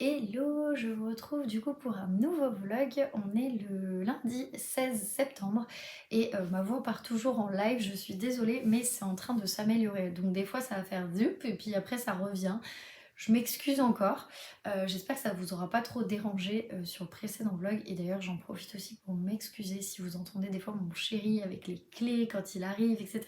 Hello, je vous retrouve du coup pour un nouveau vlog. On est le lundi 16 septembre et ma voix part toujours en live. Je suis désolée, mais c'est en train de s'améliorer. Donc des fois ça va faire zup et puis après ça revient. Je m'excuse encore. J'espère que ça vous aura pas trop dérangé sur le précédent vlog. Et d'ailleurs j'en profite aussi pour m'excuser si vous entendez des fois mon chéri avec les clés quand il arrive, etc.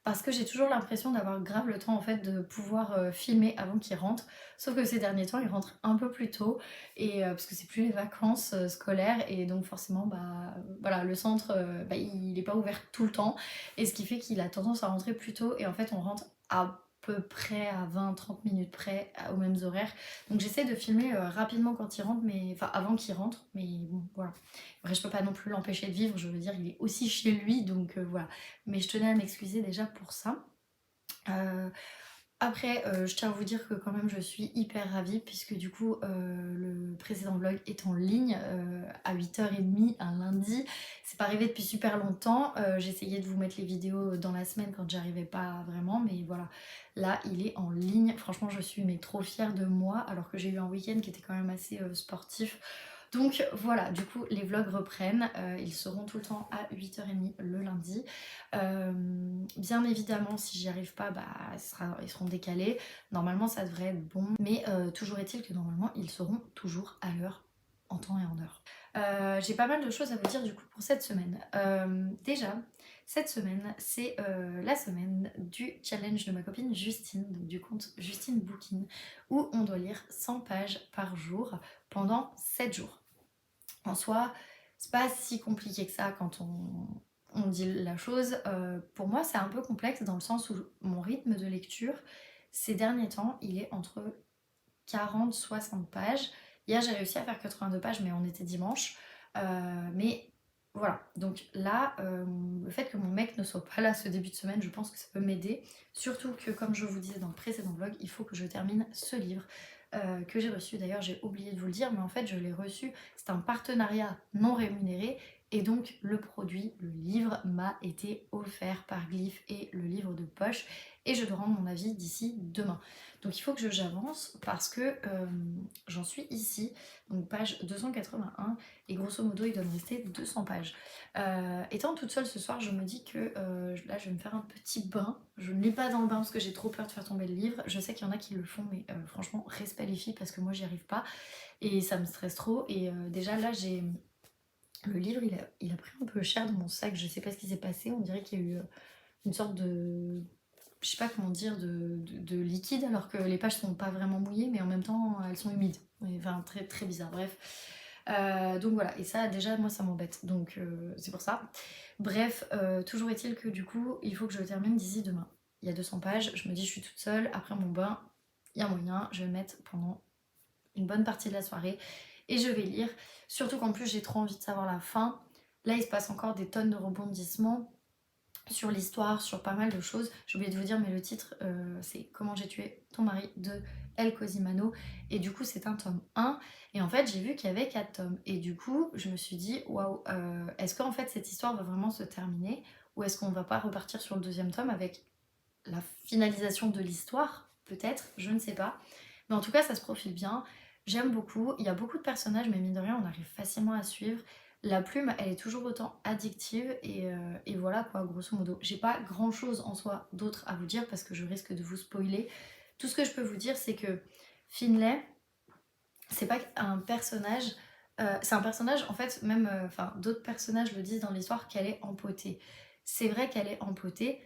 Parce que j'ai toujours l'impression d'avoir grave le temps en fait de pouvoir filmer avant qu'il rentre. Sauf que ces derniers temps il rentre un peu plus tôt et parce que c'est plus les vacances scolaires et donc forcément bah voilà le centre bah, il est pas ouvert tout le temps et ce qui fait qu'il a tendance à rentrer plus tôt et en fait on rentre à peu près à 20-30 minutes près aux mêmes horaires. Donc j'essaie de filmer rapidement quand il rentre, mais enfin avant qu'il rentre, mais bon voilà. Après je peux pas non plus l'empêcher de vivre, je veux dire il est aussi chez lui donc voilà. Mais je tenais à m'excuser déjà pour ça. Euh, Après, je tiens à vous dire que quand même je suis hyper ravie puisque du coup le précédent vlog est en ligne à 8h30 un lundi. C'est pas arrivé depuis super longtemps. J'essayais de vous mettre les vidéos dans la semaine quand j'arrivais pas vraiment, mais voilà. Là, il est en ligne. Franchement, je suis mais trop fière de moi alors que j'ai eu un week-end qui était quand même assez sportif. Donc voilà, du coup les vlogs reprennent, ils seront tout le temps à 8h30 le lundi. Bien évidemment si j'y arrive pas, bah, ils seront décalés. Normalement ça devrait être bon, mais toujours est-il que normalement ils seront toujours à l'heure, en temps et en heure. J'ai pas mal de choses à vous dire du coup pour cette semaine. Déjà, cette semaine, c'est la semaine du challenge de ma copine Justine, donc du compte Justine Bookin, où on doit lire 100 pages par jour pendant 7 jours. En soi, c'est pas si compliqué que ça quand on dit la chose. Pour moi, c'est un peu complexe dans le sens où mon rythme de lecture, ces derniers temps, il est entre 40-60 pages. Hier, j'ai réussi à faire 82 pages, mais on était dimanche. Mais voilà, donc là, le fait que mon mec ne soit pas là ce début de semaine, je pense que ça peut m'aider. Surtout que, comme je vous disais dans le précédent vlog, il faut que je termine ce livre que j'ai reçu. D'ailleurs, j'ai oublié de vous le dire, mais en fait, je l'ai reçu. C'est un partenariat non rémunéré. Et donc, le produit, le livre, m'a été offert par Glyph et le livre de poche. Et je dois rendre mon avis d'ici demain. Donc il faut que j'avance parce que j'en suis ici, donc page 281, et grosso modo il doit me rester 200 pages. Étant toute seule ce soir, je me dis que là je vais me faire un petit bain. Je ne lis pas dans le bain parce que j'ai trop peur de faire tomber le livre. Je sais qu'il y en a qui le font, mais franchement, respect les filles parce que moi j'y arrive pas et ça me stresse trop. Et déjà là, j'ai. Le livre il a pris un peu cher dans mon sac, je sais pas ce qui s'est passé, on dirait qu'il y a eu une sorte de, je sais pas comment dire, de liquide alors que les pages sont pas vraiment mouillées mais en même temps elles sont humides. Enfin très très bizarre, bref. Donc voilà, et ça déjà moi ça m'embête, donc c'est pour ça. Bref, toujours est-il que du coup il faut que je le termine d'ici demain. Il y a 200 pages, je me dis je suis toute seule, après mon bain, il y a moyen, je vais me mettre pendant une bonne partie de la soirée et je vais lire. Surtout qu'en plus j'ai trop envie de savoir la fin. Là il se passe encore des tonnes de rebondissements sur l'histoire, sur pas mal de choses. J'ai oublié de vous dire, mais le titre, c'est Comment j'ai tué ton mari de El Cosimano. Et du coup, c'est un tome 1. Et en fait, j'ai vu qu'il y avait 4 tomes. Et du coup, je me suis dit, waouh, est-ce qu'en fait, cette histoire va vraiment se terminer? Ou est-ce qu'on va pas repartir sur le deuxième tome avec la finalisation de l'histoire? Peut-être, je ne sais pas. Mais en tout cas, ça se profile bien. J'aime beaucoup. Il y a beaucoup de personnages, mais mine de rien, on arrive facilement à suivre. La plume, elle est toujours autant addictive et voilà quoi, grosso modo. J'ai pas grand chose en soi d'autre à vous dire parce que je risque de vous spoiler. Tout ce que je peux vous dire, c'est que Finlay, c'est pas un personnage. C'est un personnage, en fait, même enfin d'autres personnages le disent dans l'histoire qu'elle est empotée. C'est vrai qu'elle est empotée.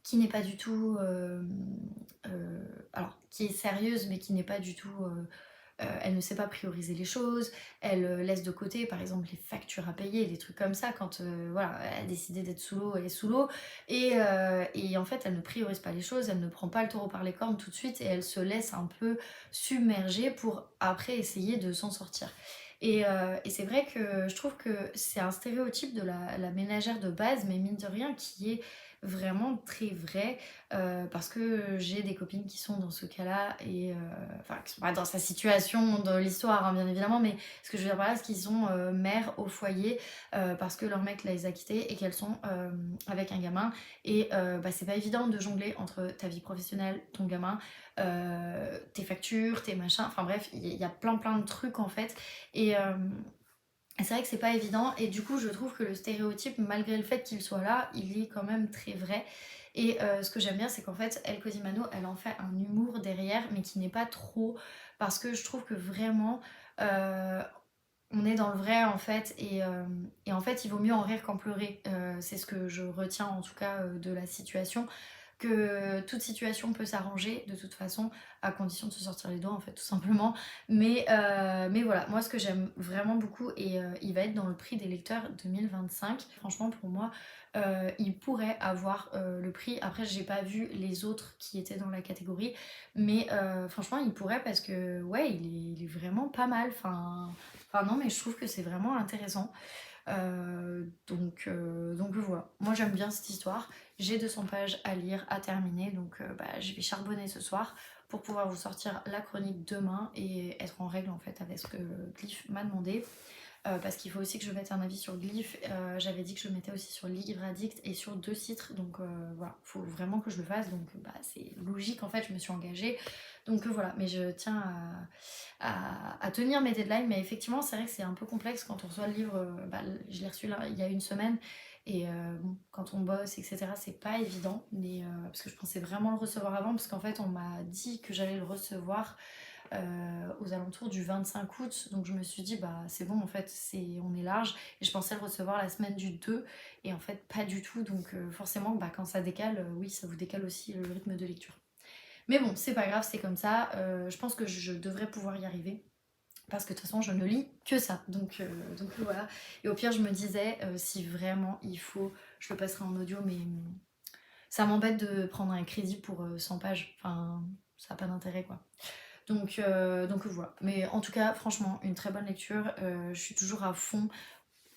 Qui n'est pas du tout. Alors, qui est sérieuse, mais qui n'est pas du tout. Elle ne sait pas prioriser les choses, elle laisse de côté par exemple les factures à payer, des trucs comme ça quand voilà, elle a décidé d'être sous l'eau, elle est sous l'eau et en fait elle ne priorise pas les choses, elle ne prend pas le taureau par les cornes tout de suite et elle se laisse un peu submerger pour après essayer de s'en sortir. Et c'est vrai que je trouve que c'est un stéréotype de la ménagère de base, mais mine de rien qui est vraiment très vrai, parce que j'ai des copines qui sont dans ce cas-là et enfin qui sont pas dans sa situation dans l'histoire hein, bien évidemment, mais ce que je veux dire par là, c'est qu'ils sont mères au foyer parce que leur mec les a quittées et qu'elles sont avec un gamin et bah, c'est pas évident de jongler entre ta vie professionnelle, ton gamin, tes factures, tes machins, enfin bref, il y a plein de trucs en fait et c'est vrai que c'est pas évident et du coup je trouve que le stéréotype malgré le fait qu'il soit là il est quand même très vrai et ce que j'aime bien c'est qu'en fait El Cosimano elle en fait un humour derrière mais qui n'est pas trop parce que je trouve que vraiment euh, on est dans le vrai en fait et en fait il vaut mieux en rire qu'en pleurer. C'est ce que je retiens en tout cas de la situation que toute situation peut s'arranger de toute façon à condition de se sortir les doigts en fait tout simplement mais voilà moi ce que j'aime vraiment beaucoup et il va être dans le prix des lecteurs 2025 franchement pour moi il pourrait avoir le prix après j'ai pas vu les autres qui étaient dans la catégorie mais franchement il pourrait parce que ouais il est vraiment pas mal enfin non mais je trouve que c'est vraiment intéressant donc voilà, moi j'aime bien cette histoire. J'ai 200 pages à lire, à terminer, donc bah, je vais charbonner ce soir pour pouvoir vous sortir la chronique demain et être en règle en fait avec ce que Glyph m'a demandé. Parce qu'il faut aussi que je mette un avis sur Glyph. J'avais dit que je le mettais aussi sur Livre Addict et sur 2 titres, donc voilà, faut vraiment que je le fasse, donc bah, c'est logique en fait, je me suis engagée. Donc voilà, mais je tiens à tenir mes deadlines, mais effectivement c'est vrai que c'est un peu complexe quand on reçoit le livre, bah, je l'ai reçu là, il y a une semaine, et bon, quand on bosse, etc., c'est pas évident, mais, parce que je pensais vraiment le recevoir avant, parce qu'en fait on m'a dit que j'allais le recevoir aux alentours du 25 août. Donc je me suis dit, bah c'est bon, en fait, on est large. Et je pensais le recevoir la semaine du 2. Et en fait, pas du tout. Donc forcément, bah, quand ça décale, oui, ça vous décale aussi le rythme de lecture. Mais bon, c'est pas grave, c'est comme ça. Je pense que je devrais pouvoir y arriver. Parce que de toute façon, je ne lis que ça. Donc voilà. Et au pire, je me disais, si vraiment il faut, je le passerai en audio, mais ça m'embête de prendre un crédit pour 100 pages. Enfin, ça n'a pas d'intérêt, quoi. Donc voilà. Mais en tout cas, franchement, une très bonne lecture. Je suis toujours à fond.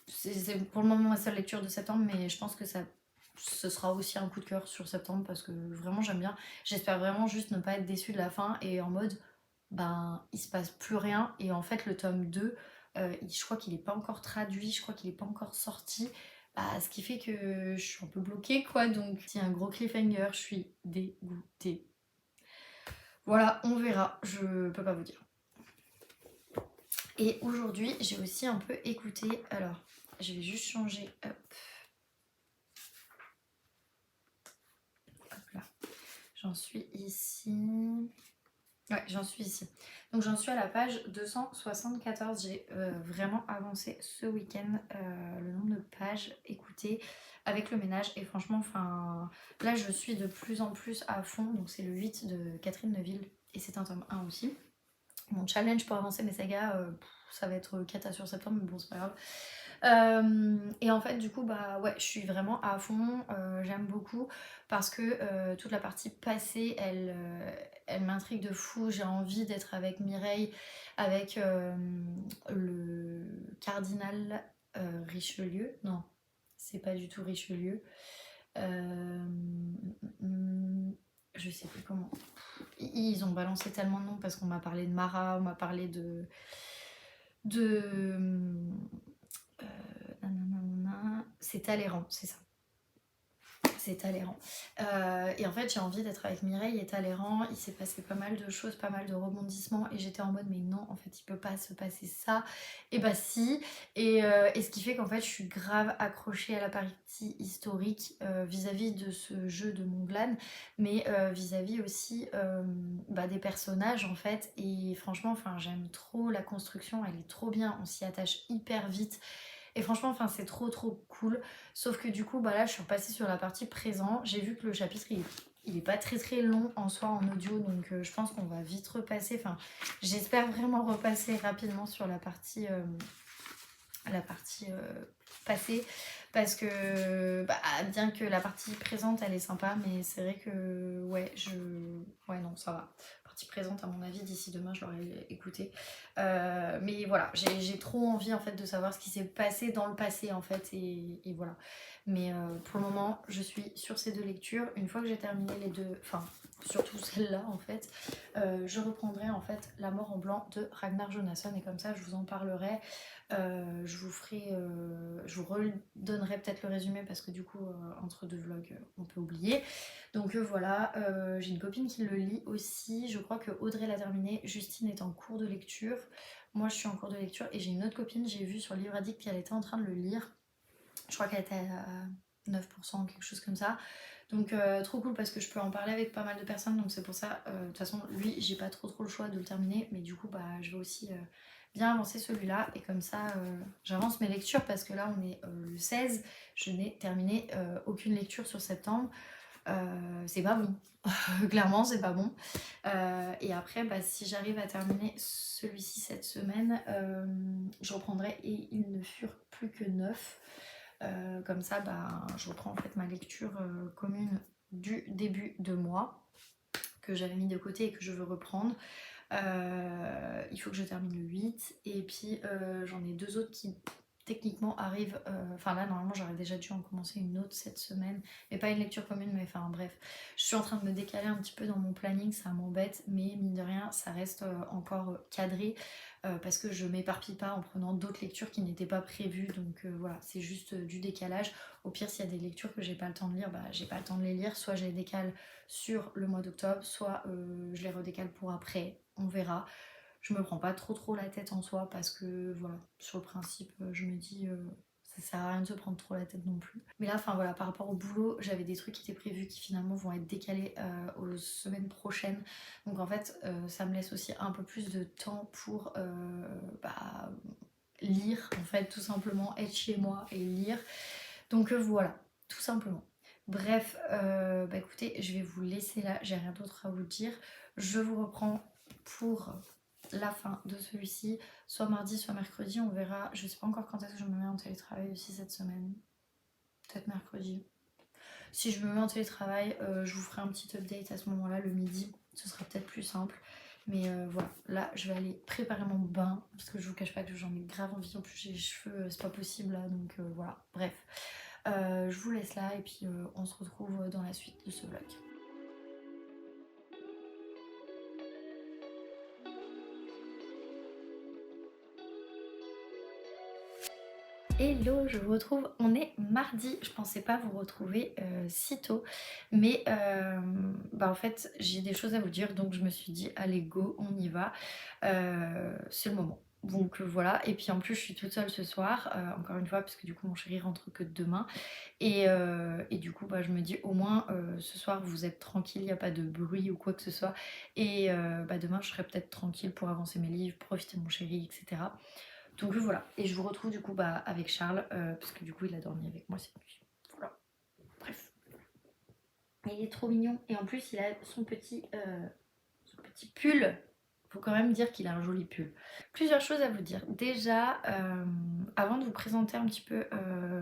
C'est pour le moment ma seule lecture de septembre, mais je pense que ce sera aussi un coup de cœur sur septembre parce que vraiment j'aime bien. J'espère vraiment juste ne pas être déçue de la fin et en mode, ben, il se passe plus rien. Et en fait, le tome 2, je crois qu'il est pas encore traduit, je crois qu'il est pas encore sorti. Bah, ce qui fait que je suis un peu bloquée, quoi. Donc, c'est un gros cliffhanger, je suis dégoûtée. Voilà, on verra, je peux pas vous dire. Et aujourd'hui, j'ai aussi un peu écouté. Alors, je vais juste changer. Hop là. J'en suis ici. Ouais, j'en suis ici. Donc, j'en suis à la page 274. J'ai vraiment avancé ce week-end le nombre de pages écoutées avec le ménage. Et franchement, enfin, là, je suis de plus en plus à fond. Donc, c'est le 8 de Catherine Neuville. Et c'est un tome 1 aussi. Mon challenge pour avancer mes sagas, ça va être cata sur septembre, mais bon, c'est pas grave. Et en fait, du coup, bah ouais, je suis vraiment à fond. J'aime beaucoup parce que toute la partie passée, elle m'intrigue de fou. J'ai envie d'être avec Mireille, avec le cardinal Richelieu. Non, c'est pas du tout Richelieu. Euh, je sais plus comment. Ils ont balancé tellement de noms parce qu'on m'a parlé de Mara, on m'a parlé de c'est Talleyrand, c'est ça. C'est Talleyrand. Et en fait, j'ai envie d'être avec Mireille et Talleyrand. Il s'est passé pas mal de choses, pas mal de rebondissements. Et j'étais en mode, mais non, en fait, il peut pas se passer ça. Et bah si. Et ce qui fait qu'en fait, je suis grave accrochée à la partie historique vis-à-vis de ce jeu de Montglan, mais vis-à-vis aussi bah, des personnages, en fait. Et franchement, enfin, j'aime trop la construction. Elle est trop bien. On s'y attache hyper vite. Et franchement, enfin, c'est trop cool. Sauf que du coup, bah là, je suis repassée sur la partie présent. J'ai vu que le chapitre, il est pas très long en soi en audio, donc je pense qu'on va vite repasser. Enfin, j'espère vraiment repasser rapidement sur la partie passée. Parce que, bah, bien que la partie présente, elle est sympa, mais c'est vrai que, ouais, ouais, non, ça va. Partie présente, à mon avis, d'ici demain, je l'aurai écouté. Mais voilà, j'ai trop envie, en fait, de savoir ce qui s'est passé dans le passé, en fait, et voilà. Mais pour le moment, je suis sur ces 2 lectures. Une fois que j'ai terminé les 2, enfin surtout celle-là en fait, je reprendrai en fait La mort en blanc de Ragnar Jonasson et comme ça je vous en parlerai. Je vous redonnerai peut-être le résumé parce que du coup entre 2 vlogs on peut oublier. Donc voilà, j'ai une copine qui le lit aussi. Je crois que Audrey l'a terminé, Justine est en cours de lecture. Moi je suis en cours de lecture et j'ai une autre copine, j'ai vu sur Livre Addict qu'elle était en train de le lire. Je crois qu'elle était à 9%, quelque chose comme ça. Donc trop cool parce que je peux en parler avec pas mal de personnes. Donc c'est pour ça, de toute façon, lui, j'ai pas trop le choix de le terminer. Mais du coup, bah, je vais aussi bien avancer celui-là. Et comme ça, j'avance mes lectures parce que là, on est le 16. Je n'ai terminé aucune lecture sur septembre. C'est pas bon. Clairement, c'est pas bon. Et après, bah, si j'arrive à terminer celui-ci cette semaine, je reprendrai et ils ne furent plus que 9. Comme ça, bah, je reprends en fait ma lecture commune du début de mois que j'avais mis de côté et que je veux reprendre. Il faut que je termine le 8 et puis j'en ai 2 autres qui techniquement arrivent, enfin là normalement j'aurais déjà dû en commencer une autre cette semaine, mais pas une lecture commune, mais enfin bref, je suis en train de me décaler un petit peu dans mon planning, ça m'embête, mais mine de rien ça reste encore cadré parce que je m'éparpille pas en prenant d'autres lectures qui n'étaient pas prévues, donc voilà, c'est juste du décalage. Au pire, s'il y a des lectures que j'ai pas le temps de lire, bah j'ai pas le temps de les lire, soit je les décale sur le mois d'octobre, soit je les redécale pour après, on verra. Je me prends pas trop la tête en soi parce que voilà, sur le principe, je me dis ça sert à rien de se prendre trop la tête non plus. Mais là, enfin voilà, par rapport au boulot, j'avais des trucs qui étaient prévus qui finalement vont être décalés aux semaines prochaines. Donc en fait, ça me laisse aussi un peu plus de temps pour bah, lire, en fait, tout simplement, être chez moi et lire. Donc voilà, tout simplement. Bref, bah écoutez, je vais vous laisser là, j'ai rien d'autre à vous dire. Je vous reprends pour la fin de celui-ci, soit mardi, soit mercredi, on verra. Je sais pas encore quand est-ce que je me mets en télétravail aussi cette semaine. Peut-être mercredi. Si je me mets en télétravail, je vous ferai un petit update à ce moment-là, le midi. Ce sera peut-être plus simple. Mais voilà, là je vais aller préparer mon bain parce que je vous cache pas que j'en ai grave envie. En plus j'ai les cheveux, c'est pas possible là, donc voilà. Bref, je vous laisse là et puis on se retrouve dans la suite de ce vlog. Hello, je vous retrouve, on est mardi, je pensais pas vous retrouver si tôt, mais bah en fait j'ai des choses à vous dire donc je me suis dit allez go, on y va, c'est le moment. Donc voilà, et puis en plus je suis toute seule ce soir, encore une fois, parce que du coup mon chéri rentre que demain, et du coup bah, je me dis au moins ce soir vous êtes tranquille, il n'y a pas de bruit ou quoi que ce soit, et bah, demain je serai peut-être tranquille pour avancer mes livres, profiter de mon chéri, etc. Donc voilà, et je vous retrouve du coup bah, avec Charles, parce que du coup il a dormi avec moi cette nuit. Voilà, bref. Il est trop mignon, et en plus il a son petit pull. Faut quand même dire qu'il a un joli pull. Plusieurs choses à vous dire. Déjà, avant de vous présenter un petit peu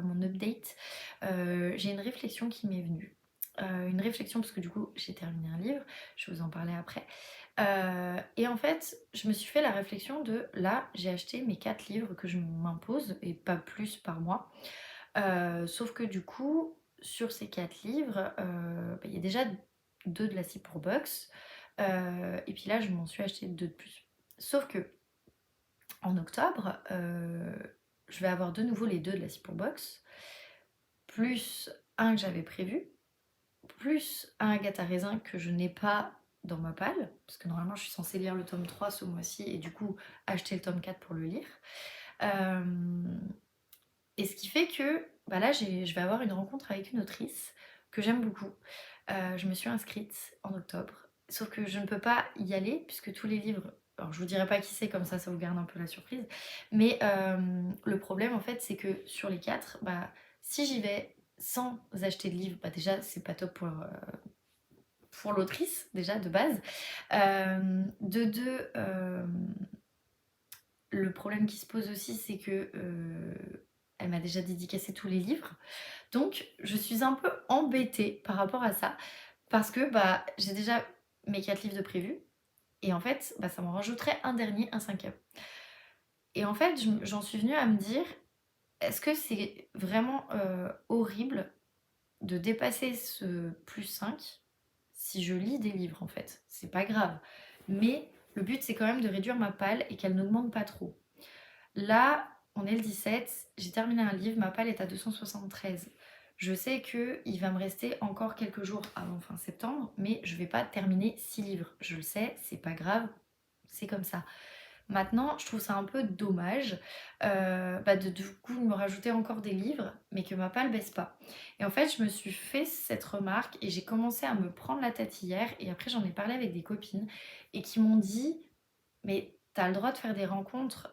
mon update, j'ai une réflexion qui m'est venue. Une réflexion parce que du coup j'ai terminé un livre, je vais vous en parler après. Et en fait, je me suis fait la réflexion de là, j'ai acheté mes 4 livres que je m'impose et pas plus par mois. Sauf que du coup, sur ces 4 livres, bah, il y a déjà 2 de la Cip pour Bucks. Et puis là, je m'en suis acheté 2 de plus. Sauf que en octobre, je vais avoir de nouveau les 2 de la Cip pour Box, plus un que j'avais prévu, plus un Agatha Raisin que je n'ai pas dans ma palle, parce que normalement je suis censée lire le tome 3 ce mois-ci et du coup acheter le tome 4 pour le lire. Et ce qui fait que bah là je vais avoir une rencontre avec une autrice que j'aime beaucoup. Je me suis inscrite en octobre, sauf que je ne peux pas y aller puisque tous les livres, alors je vous dirai pas qui c'est, comme ça vous garde un peu la surprise, mais le problème en fait c'est que sur les 4, bah, si j'y vais sans acheter de livre, bah déjà c'est pas top pour l'autrice déjà de base. De deux, le problème qui se pose aussi c'est que elle m'a déjà dédicacé tous les livres, donc je suis un peu embêtée par rapport à ça parce que bah, j'ai déjà mes 4 livres de prévus et en fait bah, ça m'en rajouterait un dernier, un 5e. Et en fait j'en suis venue à me dire est-ce que c'est vraiment, horrible de dépasser ce +5 si je lis des livres, en fait? C'est pas grave. Mais le but, c'est quand même de réduire ma palle et qu'elle n'augmente pas trop. Là, on est le 17, j'ai terminé un livre, ma palle est à 273. Je sais qu'il va me rester encore quelques jours avant fin septembre, mais je vais pas terminer 6 livres. Je le sais, c'est pas grave, c'est comme ça. Maintenant, je trouve ça un peu dommage, de du coup me rajouter encore des livres, mais que ma palle baisse pas. Et en fait, je me suis fait cette remarque et j'ai commencé à me prendre la tête hier et après j'en ai parlé avec des copines et qui m'ont dit: «Mais tu as le droit de faire des rencontres,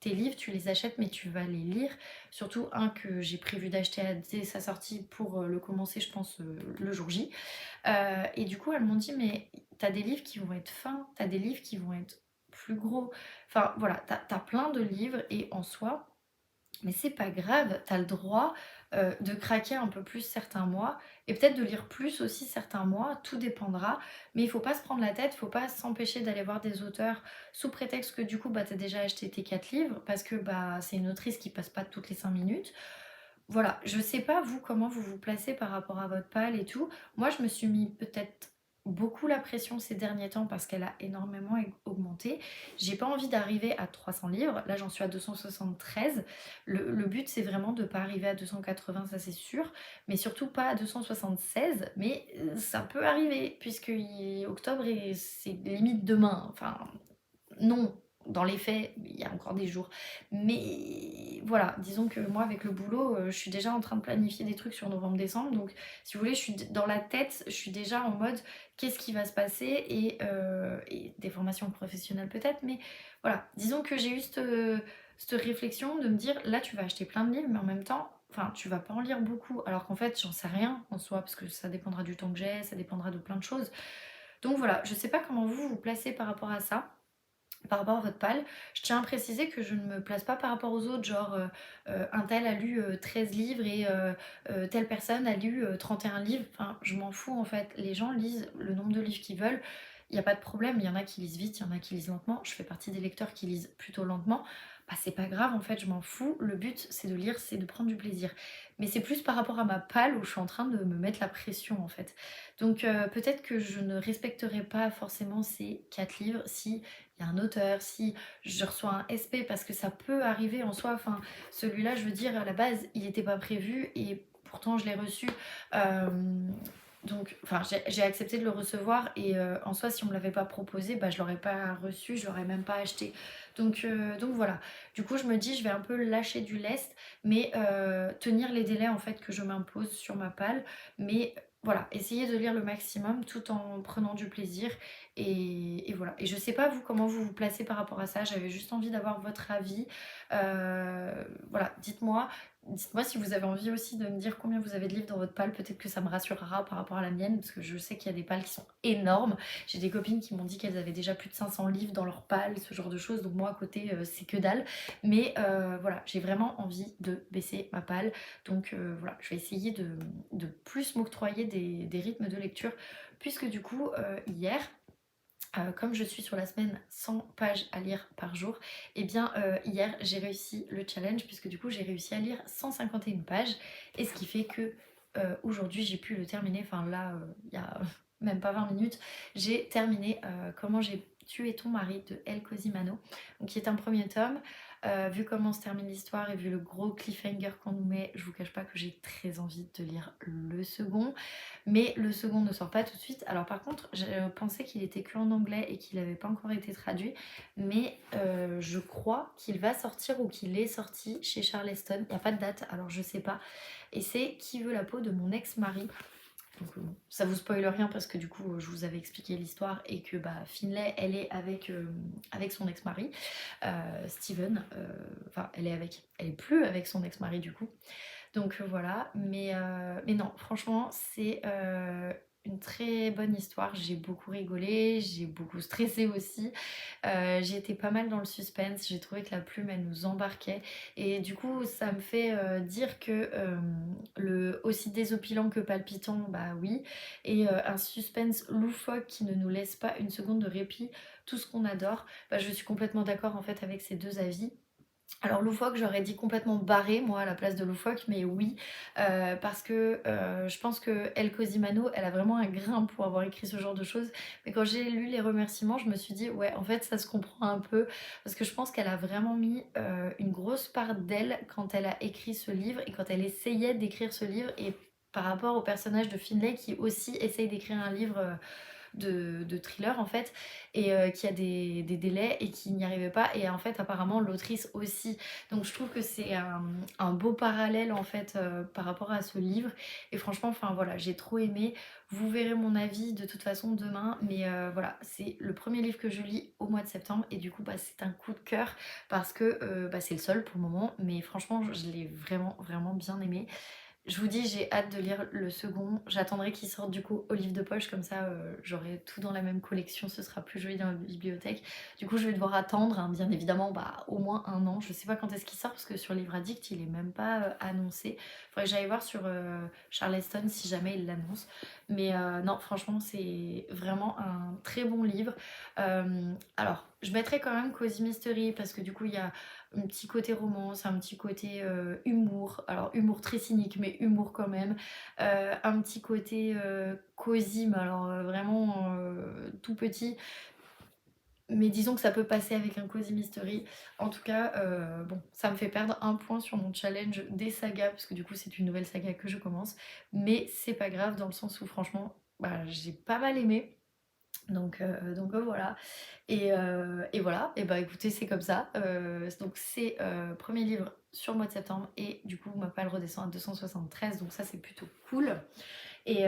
tes livres, tu les achètes, mais tu vas les lire». Surtout un que j'ai prévu d'acheter dès sa sortie pour, le commencer, je pense, le jour J. Et du coup, elles m'ont dit: «Mais tu as des livres qui vont être fins, tu as des livres qui vont être plus gros». Enfin voilà, tu as plein de livres et en soi, mais c'est pas grave, tu as le droit, de craquer un peu plus certains mois et peut-être de lire plus aussi certains mois, tout dépendra. Mais il faut pas se prendre la tête, il faut pas s'empêcher d'aller voir des auteurs sous prétexte que du coup, tu as déjà acheté tes 4 livres parce que, c'est une autrice qui passe pas toutes les 5 minutes. Voilà, je sais pas vous comment vous vous placez par rapport à votre palle et tout. Moi, je me suis mis peut-être beaucoup la pression ces derniers temps parce qu'elle a énormément augmenté. J'ai pas envie d'arriver à 300 livres. Là, j'en suis à 273. Le but, c'est vraiment de pas arriver à 280, ça c'est sûr, mais surtout pas à 276. Mais ça peut arriver puisque octobre et c'est limite demain. Enfin, non, dans les faits, il y a encore des jours. Mais voilà, disons que moi avec le boulot, je suis déjà en train de planifier des trucs sur novembre-décembre. Donc si vous voulez, je suis dans la tête, je suis déjà en mode: «Qu'est-ce qui va se passer?» Et des formations professionnelles peut-être, mais voilà. Disons que j'ai eu cette réflexion de me dire: «Là, tu vas acheter plein de livres, mais en même temps, enfin, tu vas pas en lire beaucoup». Alors qu'en fait, j'en sais rien en soi, parce que ça dépendra du temps que j'ai, ça dépendra de plein de choses. Donc voilà, je sais pas comment vous vous placez par rapport à ça. Par rapport à votre palle, je tiens à préciser que je ne me place pas par rapport aux autres, genre, un tel a lu, 13 livres et telle personne a lu, 31 livres. Enfin, je m'en fous en fait. Les gens lisent le nombre de livres qu'ils veulent. Il y a pas de problème, il y en a qui lisent vite, il y en a qui lisent lentement. Je fais partie des lecteurs qui lisent plutôt lentement. C'est pas grave en fait, je m'en fous. Le but, c'est de lire, c'est de prendre du plaisir. Mais c'est plus par rapport à ma palle où je suis en train de me mettre la pression en fait. Donc peut-être que je ne respecterai pas forcément ces 4 livres si il y a un auteur, si je reçois un SP, parce que ça peut arriver en soi. Enfin, celui-là, je veux dire, à la base, il n'était pas prévu et pourtant je l'ai reçu. Euh, donc, enfin, j'ai accepté de le recevoir et en soi, si on me l'avait pas proposé, je l'aurais pas reçu, je l'aurais même pas acheté. Donc voilà. Du coup, je me dis, je vais un peu lâcher du lest, mais tenir les délais en fait que je m'impose sur ma palle, mais voilà, essayer de lire le maximum tout en prenant du plaisir et voilà. Et je sais pas vous comment vous vous placez par rapport à ça, j'avais juste envie d'avoir votre avis. Voilà, dites-moi si vous avez envie aussi de me dire combien vous avez de livres dans votre palle, peut-être que ça me rassurera par rapport à la mienne, parce que je sais qu'il y a des palles qui sont énormes. J'ai des copines qui m'ont dit qu'elles avaient déjà plus de 500 livres dans leur palle, ce genre de choses, donc moi à côté c'est que dalle. Mais voilà, j'ai vraiment envie de baisser ma palle, donc voilà, je vais essayer de plus m'octroyer des rythmes de lecture, puisque du coup hier, comme je suis sur la semaine 100 pages à lire par jour, et bien hier j'ai réussi le challenge puisque du coup j'ai réussi à lire 151 pages et ce qui fait que aujourd'hui j'ai pu le terminer, enfin là il y a même pas 20 minutes, j'ai terminé Comment j'ai tué ton mari de El Cosimano, donc qui est un premier tome. Vu comment se termine l'histoire et vu le gros cliffhanger qu'on nous met, je vous cache pas que j'ai très envie de lire le second. Mais le second ne sort pas tout de suite. Alors par contre, je pensais qu'il était que en anglais et qu'il n'avait pas encore été traduit. Mais je crois qu'il va sortir ou qu'il est sorti chez Charleston. Il n'y a pas de date, alors je sais pas. Et c'est Qui veut la peau de mon ex-mari. Donc bon, ça vous spoile rien parce que du coup je vous avais expliqué l'histoire et que Finlay elle est avec son ex-mari Steven, enfin elle est plus avec son ex-mari du coup, donc voilà, mais non, franchement, c'est une très bonne histoire. J'ai beaucoup rigolé, j'ai beaucoup stressé aussi. J'ai été pas mal dans le suspense. J'ai trouvé que la plume, elle nous embarquait. Et du coup, ça me fait dire que le aussi désopilant que palpitant, bah oui. Et un suspense loufoque qui ne nous laisse pas une seconde de répit, tout ce qu'on adore. Je suis complètement d'accord en fait avec ces deux avis. Alors loufoque, j'aurais dit complètement barré, moi, à la place de loufoque, mais oui, parce que, je pense qu'Elle Cosimano, elle a vraiment un grain pour avoir écrit ce genre de choses. Mais quand j'ai lu les remerciements, je me suis dit: «Ouais, en fait, ça se comprend un peu». Parce que je pense qu'elle a vraiment mis, une grosse part d'elle quand elle a écrit ce livre et quand elle essayait d'écrire ce livre et par rapport au personnage de Finlay qui aussi essaye d'écrire un livre, de thriller en fait et qui a des délais et qui n'y arrivait pas et en fait apparemment l'autrice aussi donc je trouve que c'est un beau parallèle en fait par rapport à ce livre et franchement enfin voilà j'ai trop aimé vous verrez mon avis de toute façon demain mais voilà c'est le premier livre que je lis au mois de septembre et du coup bah, c'est un coup de cœur parce que bah, c'est le seul pour le moment mais franchement je l'ai vraiment vraiment bien aimé je vous dis, j'ai hâte de lire le second. J'attendrai qu'il sorte du coup au livre de poche, comme ça j'aurai tout dans la même collection, ce sera plus joli dans la bibliothèque. Du coup, je vais devoir attendre, hein, bien évidemment, bah, au moins un an. Je sais pas quand est-ce qu'il sort, parce que sur Livre Addict, il est même pas annoncé. Faudrait que j'aille voir sur Charleston si jamais il l'annonce. Mais non, franchement, c'est vraiment un très bon livre. Alors, je mettrai quand même Cozy Mystery, parce que du coup, il y a un petit côté romance, un petit côté humour, alors humour très cynique mais humour quand même, un petit côté cosy mais alors vraiment tout petit, mais disons que ça peut passer avec un cozy mystery. En tout cas, bon, ça me fait perdre un point sur mon challenge des sagas, parce que du coup c'est une nouvelle saga que je commence, mais c'est pas grave dans le sens où franchement, bah, j'ai pas mal aimé. Donc voilà. Et voilà, et bah écoutez, c'est comme ça. Donc c'est premier livre sur le mois de septembre et du coup ma palle redescend à 273, donc ça c'est plutôt cool. Et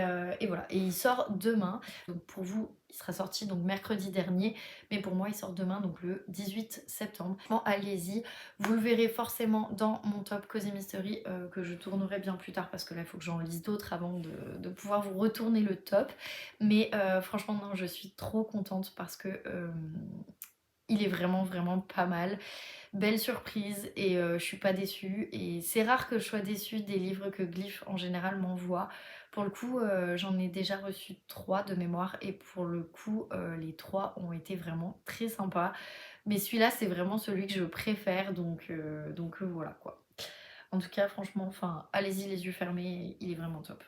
voilà, et il sort demain. Donc pour vous, il sera sorti donc mercredi dernier, mais pour moi il sort demain, donc le 18 septembre. Bon, allez-y, vous le verrez forcément dans mon top Cozy Mystery que je tournerai bien plus tard parce que là il faut que j'en lise d'autres avant de pouvoir vous retourner le top. Mais franchement non, je suis trop contente parce que il est vraiment vraiment pas mal. Belle surprise et je suis pas déçue et c'est rare que je sois déçue des livres que Glyph en général m'envoie. Pour le coup, j'en ai déjà reçu 3 de mémoire et pour le coup, les 3 ont été vraiment très sympas. Mais celui-là, c'est vraiment celui que je préfère donc voilà quoi. En tout cas, franchement, enfin, allez-y les yeux fermés, il est vraiment top.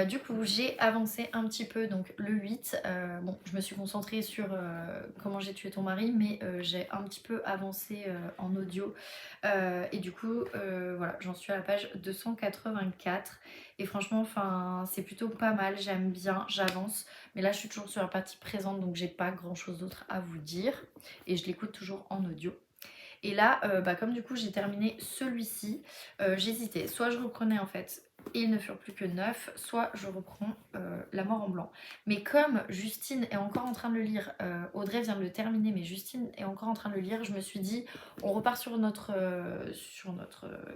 Du coup, j'ai avancé un petit peu, donc le 8, bon, je me suis concentrée sur comment j'ai tué ton mari, mais j'ai un petit peu avancé en audio. Et du coup, voilà, j'en suis à la page 284. Et franchement, enfin, c'est plutôt pas mal, j'aime bien, j'avance. Mais là, je suis toujours sur la partie présente, donc j'ai pas grand chose d'autre à vous dire. Et je l'écoute toujours en audio. Et là, bah, comme du coup j'ai terminé celui-ci, j'hésitais. Soit je reprenais en fait Et ils ne furent plus que 9, soit je reprends La mort en blanc. Mais comme Justine est encore en train de le lire, Audrey vient de le terminer, mais Justine est encore en train de le lire, je me suis dit, on repart sur notre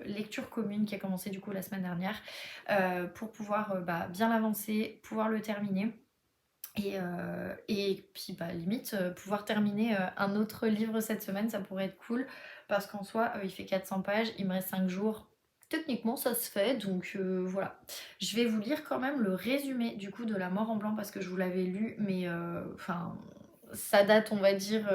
lecture commune qui a commencé du coup la semaine dernière, pour pouvoir bah, bien l'avancer, pouvoir le terminer. Et puis bah, limite, pouvoir terminer un autre livre cette semaine, ça pourrait être cool. Parce qu'en soi, il fait 400 pages, il me reste 5 jours. Techniquement, ça se fait, donc voilà. Je vais vous lire quand même le résumé du coup de La mort en blanc parce que je vous l'avais lu, mais enfin, ça date, on va dire.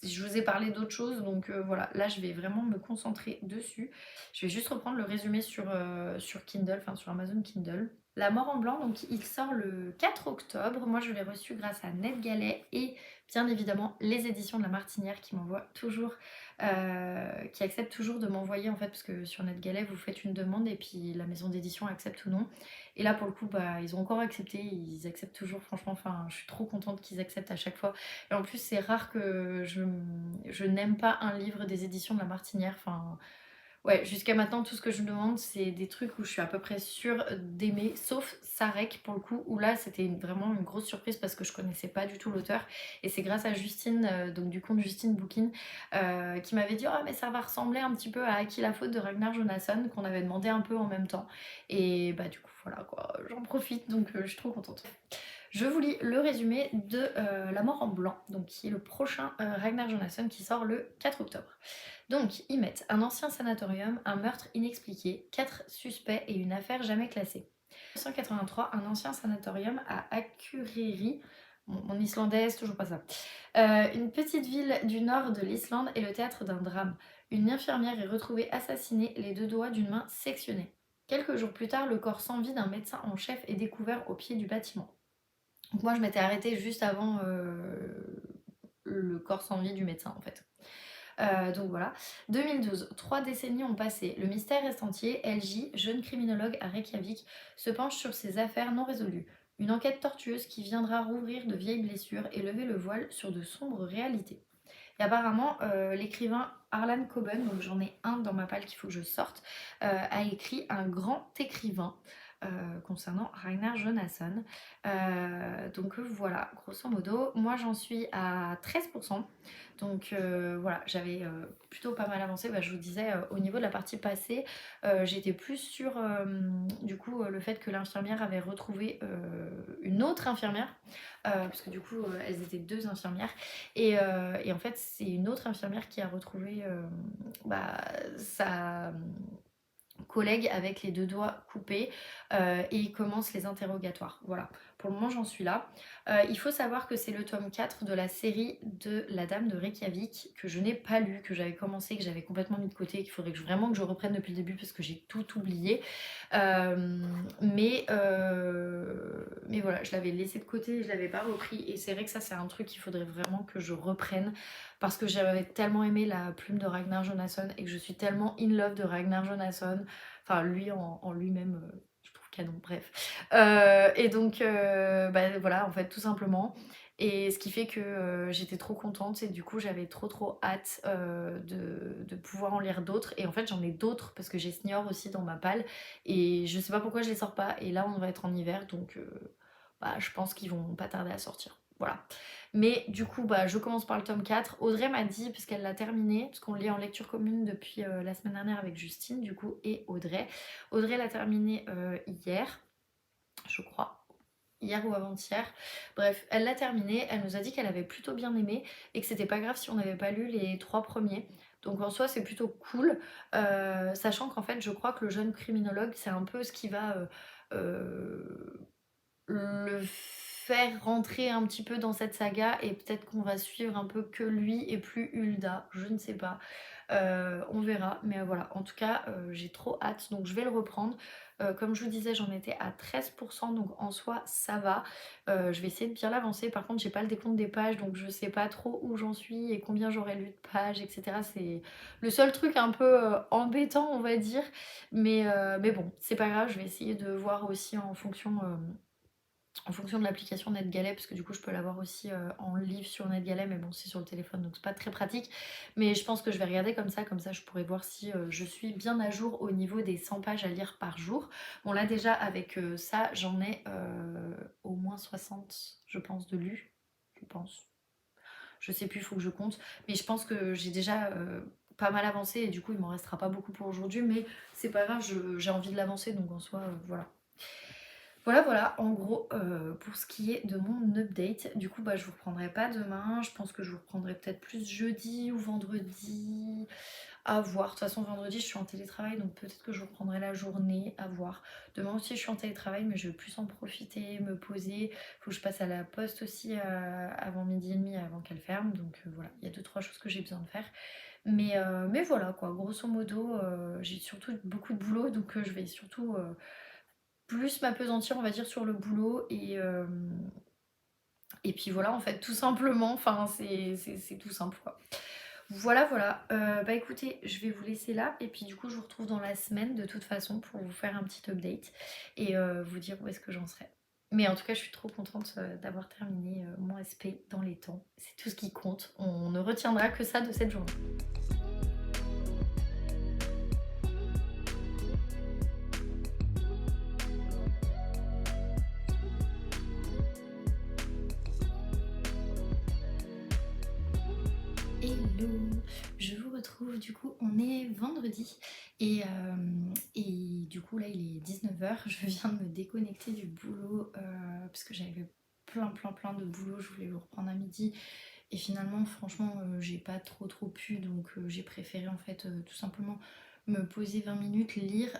Je vous ai parlé d'autres choses, donc voilà. Là, je vais vraiment me concentrer dessus. Je vais juste reprendre le résumé sur Kindle, enfin sur Amazon Kindle. La mort en blanc, donc il sort le 4 octobre. Moi, je l'ai reçu grâce à NetGalley et bien évidemment les éditions de la Martinière qui m'envoient toujours, qui acceptent toujours de m'envoyer en fait, parce que sur NetGalley, vous faites une demande et puis la maison d'édition accepte ou non. Et là, pour le coup, bah, ils ont encore accepté, ils acceptent toujours. Franchement, enfin, je suis trop contente qu'ils acceptent à chaque fois. Et en plus, c'est rare que je n'aime pas un livre des éditions de la Martinière. Enfin, ouais, jusqu'à maintenant, tout ce que je me demande, c'est des trucs où je suis à peu près sûre d'aimer, sauf Sarek pour le coup, où là, c'était vraiment une grosse surprise parce que je connaissais pas du tout l'auteur. Et c'est grâce à Justine, donc du compte Justine Bookin, qui m'avait dit oh, mais ça va ressembler un petit peu à À qui la faute de Ragnar Jonasson, qu'on avait demandé un peu en même temps. Et bah, du coup, voilà quoi, j'en profite donc je suis trop contente. Je vous lis le résumé de La mort en blanc, donc qui est le prochain Ragnar Jonasson qui sort le 4 octobre. Donc, ils mettent un ancien sanatorium, un meurtre inexpliqué, 4 suspects et une affaire jamais classée. 1983, un ancien sanatorium à Akureyri Mon islandais, c'est toujours pas ça. Une petite ville du nord de l'Islande est le théâtre d'un drame. Une infirmière est retrouvée assassinée, les 2 doigts d'une main sectionnés. Quelques jours plus tard, le corps sans vie d'un médecin en chef est découvert au pied du bâtiment. Donc moi, je m'étais arrêtée juste avant le corps sans vie du médecin, en fait. Donc voilà. 2012, 3 décennies ont passé. Le mystère reste entier. LJ, jeune criminologue à Reykjavik, se penche sur ces affaires non résolues. Une enquête tortueuse qui viendra rouvrir de vieilles blessures et lever le voile sur de sombres réalités. Et apparemment, l'écrivain Harlan Coben, donc j'en ai un dans ma palle qu'il faut que je sorte, a écrit un grand écrivain concernant Ragnar Jonasson. Donc voilà, grosso modo, moi j'en suis à 13%. Donc voilà, j'avais plutôt pas mal avancé. Bah, je vous disais, au niveau de la partie passée, j'étais plus sur du coup le fait que l'infirmière avait retrouvé une autre infirmière, parce que du coup elles étaient 2 infirmières. Et en fait, c'est une autre infirmière qui a retrouvé sa collègue avec les 2 doigts coupés et il commence les interrogatoires. Voilà, pour le moment j'en suis là. Il faut savoir que c'est le tome 4 de la série de La Dame de Reykjavik que je n'ai pas lu, que j'avais commencé, que j'avais complètement mis de côté, qu'il faudrait vraiment que je reprenne depuis le début parce que j'ai tout oublié. Mais voilà, je l'avais laissé de côté, je l'avais pas repris et c'est vrai que ça c'est un truc qu'il faudrait vraiment que je reprenne parce que j'avais tellement aimé la plume de Ragnar Jonasson et que je suis tellement in love de Ragnar Jonasson, enfin lui en lui-même, je trouve canon, bref. Et donc voilà, en fait, tout simplement. Et ce qui fait que j'étais trop contente et du coup j'avais trop hâte de pouvoir en lire d'autres. Et en fait j'en ai d'autres parce que j'ai Senior aussi dans ma palle et je sais pas pourquoi je les sors pas. Et là on va être en hiver donc je pense qu'ils vont pas tarder à sortir. Voilà. Mais du coup, je commence par le tome 4. Audrey m'a dit, puisqu'elle l'a terminé, parce qu'on lit en lecture commune depuis la semaine dernière avec Justine, du coup, et Audrey. Audrey l'a terminé hier, je crois. Hier ou avant-hier. Bref, elle l'a terminé. Elle nous a dit qu'elle avait plutôt bien aimé et que c'était pas grave si on n'avait pas lu les 3 premiers. Donc en soi, c'est plutôt cool. Sachant qu'en fait, je crois que le jeune criminologue, c'est un peu ce qui va le faire rentrer un petit peu dans cette saga et peut-être qu'on va suivre un peu que lui et plus Hulda, je ne sais pas. On verra, mais voilà, en tout cas j'ai trop hâte, donc je vais le reprendre. Comme je vous disais, j'en étais à 13%, donc en soi ça va. Je vais essayer de bien l'avancer. Par contre, j'ai pas le décompte des pages, donc je sais pas trop où j'en suis et combien j'aurais lu de pages, etc. C'est le seul truc un peu embêtant, on va dire. Mais bon, c'est pas grave, je vais essayer de voir aussi en fonction de l'application NetGalley, parce que du coup je peux l'avoir aussi en livre sur NetGalley, mais bon c'est sur le téléphone donc c'est pas très pratique. Mais je pense que je vais regarder comme ça je pourrais voir si je suis bien à jour au niveau des 100 pages à lire par jour. Bon là déjà avec ça j'en ai au moins 60 je pense de lus, je pense. Je sais plus, il faut que je compte. Mais je pense que j'ai déjà pas mal avancé et du coup il m'en restera pas beaucoup pour aujourd'hui, mais c'est pas grave, j'ai envie de l'avancer donc en soi voilà. Voilà, en gros, pour ce qui est de mon update. Du coup, je vous reprendrai pas demain. Je pense que je vous reprendrai peut-être plus jeudi ou vendredi. À voir. De toute façon, vendredi, je suis en télétravail, donc peut-être que je reprendrai la journée. À voir. Demain aussi, je suis en télétravail, mais je vais plus en profiter, me poser. Faut que je passe à la poste aussi avant midi et demi, avant qu'elle ferme. Donc voilà, il y a 2-3 choses que j'ai besoin de faire. Mais voilà, quoi. Grosso modo, j'ai surtout beaucoup de boulot, donc je vais surtout plus m'appesantir on va dire sur le boulot et puis voilà en fait tout simplement, enfin c'est tout simple quoi. Voilà, écoutez je vais vous laisser là et puis du coup je vous retrouve dans la semaine de toute façon pour vous faire un petit update et vous dire où est-ce que j'en serai. Mais en tout cas je suis trop contente d'avoir terminé mon SP dans les temps, c'est tout ce qui compte, on ne retiendra que ça de cette journée. Hello, je vous retrouve, du coup on est vendredi et du coup là il est 19h, je viens de me déconnecter du boulot parce que j'avais plein de boulot, je voulais vous reprendre à midi et finalement franchement j'ai pas trop pu donc j'ai préféré en fait tout simplement me poser 20 minutes, lire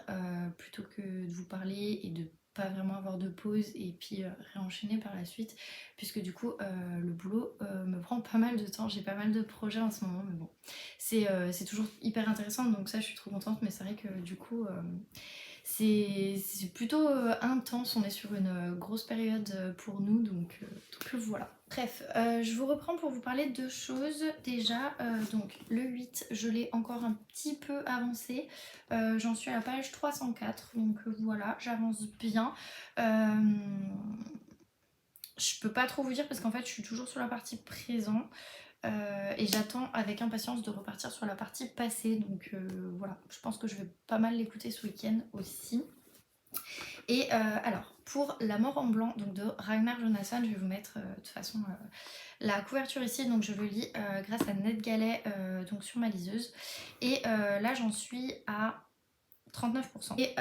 plutôt que de vous parler et de pas vraiment avoir de pause et puis réenchaîner par la suite, puisque du coup le boulot me prend pas mal de temps, j'ai pas mal de projets en ce moment, mais bon, c'est toujours hyper intéressant, donc ça je suis trop contente, mais c'est vrai que du coup c'est plutôt intense, on est sur une grosse période pour nous, donc voilà. Bref, je vous reprends pour vous parler de deux choses. Déjà, donc le 8, je l'ai encore un petit peu avancé. J'en suis à la page 304, donc voilà, j'avance bien. Je peux pas trop vous dire parce qu'en fait, je suis toujours sur la partie présent. Et j'attends avec impatience de repartir sur la partie passée, donc voilà, je pense que je vais pas mal l'écouter ce week-end aussi. Et alors, pour La mort en blanc, donc de Ragnar Jonasson, je vais vous mettre de toute façon la couverture ici, donc je le lis grâce à Ned Gallet, donc sur ma liseuse. Et là, j'en suis à 39%. Et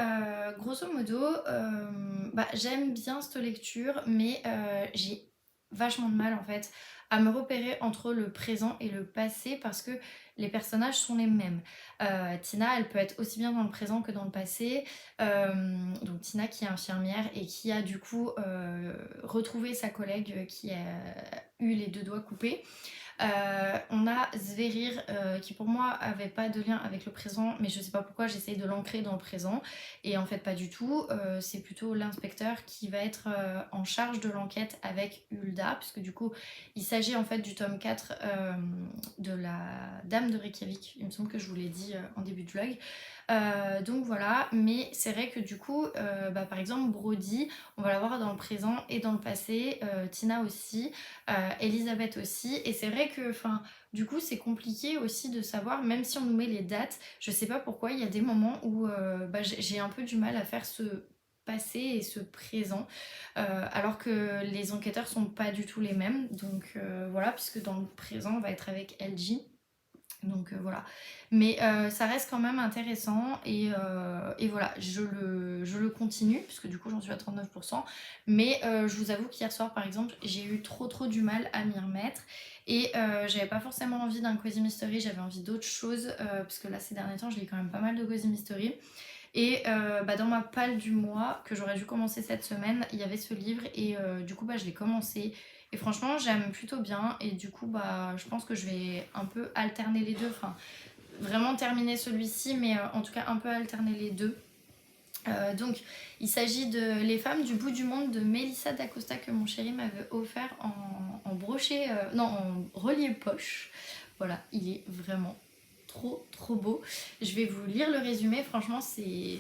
grosso modo, j'aime bien cette lecture, mais j'ai vachement de mal en fait à me repérer entre le présent et le passé parce que les personnages sont les mêmes. Tina, elle peut être aussi bien dans le présent que dans le passé. Donc Tina qui est infirmière et qui a du coup retrouvé sa collègue qui a eu les deux doigts coupés. On a Zverir qui pour moi avait pas de lien avec le présent, mais je sais pas pourquoi j'essaye de l'ancrer dans le présent et en fait pas du tout. C'est plutôt l'inspecteur qui va être en charge de l'enquête avec Hulda, puisque du coup il s'agit en fait du tome 4 de la Dame de Reykjavik, il me semble que je vous l'ai dit en début de vlog. Donc voilà, mais c'est vrai que du coup par exemple Brody, on va la voir dans le présent et dans le passé, Tina aussi, Elisabeth aussi, et c'est vrai que du coup c'est compliqué aussi de savoir, même si on nous met les dates, je sais pas pourquoi il y a des moments où j'ai un peu du mal à faire ce passé et ce présent, alors que les enquêteurs sont pas du tout les mêmes, donc voilà, puisque dans le présent on va être avec LG. Donc voilà, mais ça reste quand même intéressant et voilà, je le continue puisque du coup j'en suis à 39%, mais je vous avoue qu'hier soir par exemple j'ai eu trop du mal à m'y remettre et j'avais pas forcément envie d'un Cozy Mystery, j'avais envie d'autre chose parce que là ces derniers temps je lis quand même pas mal de Cozy Mystery. Et dans ma palle du mois que j'aurais dû commencer cette semaine, il y avait ce livre et du coup je l'ai commencé. Et franchement j'aime plutôt bien et du coup je pense que je vais un peu alterner les deux. Enfin vraiment terminer celui-ci mais en tout cas un peu alterner les deux. Donc il s'agit de Les femmes du bout du monde de Melissa d'Acosta que mon chéri m'avait offert en brochet, en relié poche. Voilà, il est vraiment trop beau. Je vais vous lire le résumé, franchement c'est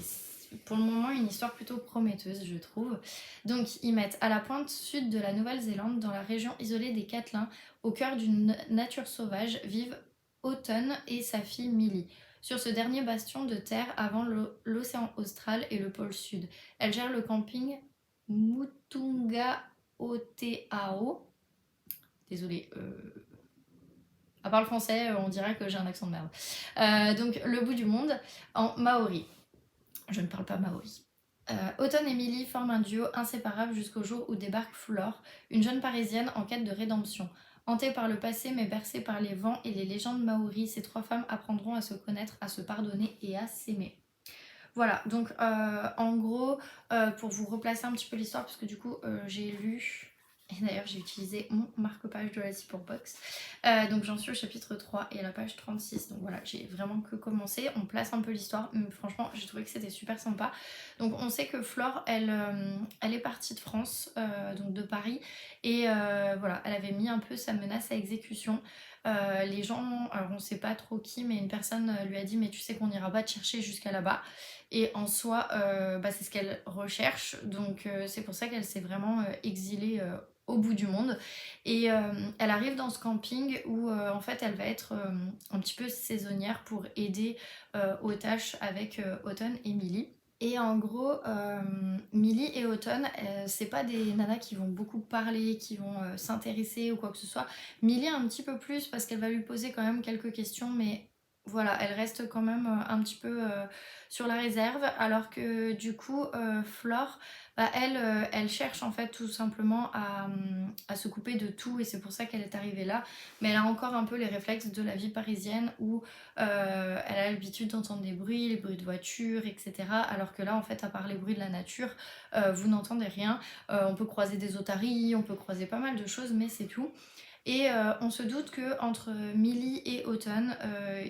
pour le moment une histoire plutôt prometteuse je trouve. Donc ils mettent à la pointe sud de la Nouvelle-Zélande, dans la région isolée des Catlins, au cœur d'une nature sauvage, vivent Autumn et sa fille Millie. Sur ce dernier bastion de terre avant l'océan austral et le pôle sud, elle gère le camping Mutunga Oteao. Désolée, à part le français, on dirait que j'ai un accent de merde. Donc le bout du monde en maori. Je ne parle pas maori. Autumn et Millie forment un duo inséparable jusqu'au jour où débarque Flore, une jeune parisienne en quête de rédemption. Hantées par le passé mais bercées par les vents et les légendes maoris, ces trois femmes apprendront à se connaître, à se pardonner et à s'aimer. Voilà, donc en gros, pour vous replacer un petit peu l'histoire, parce que du coup j'ai lu, et d'ailleurs j'ai utilisé mon marque-page de la Zipper Box, donc j'en suis au chapitre 3 et à la page 36, donc voilà, j'ai vraiment que commencé, on place un peu l'histoire, mais franchement j'ai trouvé que c'était super sympa. Donc on sait que Flore, elle est partie de France, donc de Paris, et voilà, elle avait mis un peu sa menace à exécution. Les gens, alors on sait pas trop qui, mais une personne lui a dit mais tu sais qu'on n'ira pas te chercher jusqu'à là-bas. Et en soi, c'est ce qu'elle recherche, donc c'est pour ça qu'elle s'est vraiment exilée au bout du monde. Et elle arrive dans ce camping où en fait elle va être un petit peu saisonnière pour aider aux tâches avec Autumn et Millie. Et en gros, Millie et Autumn, c'est pas des nanas qui vont beaucoup parler, qui vont s'intéresser ou quoi que ce soit. Millie un petit peu plus parce qu'elle va lui poser quand même quelques questions, mais voilà, elle reste quand même un petit peu sur la réserve, alors que du coup, Flore, bah, elle cherche en fait tout simplement à se couper de tout et c'est pour ça qu'elle est arrivée là. Mais elle a encore un peu les réflexes de la vie parisienne où elle a l'habitude d'entendre des bruits, les bruits de voiture, etc. Alors que là, en fait, à part les bruits de la nature, vous n'entendez rien. On peut croiser des otaries, on peut croiser pas mal de choses, mais c'est tout. Et on se doute que entre Millie et Autumn,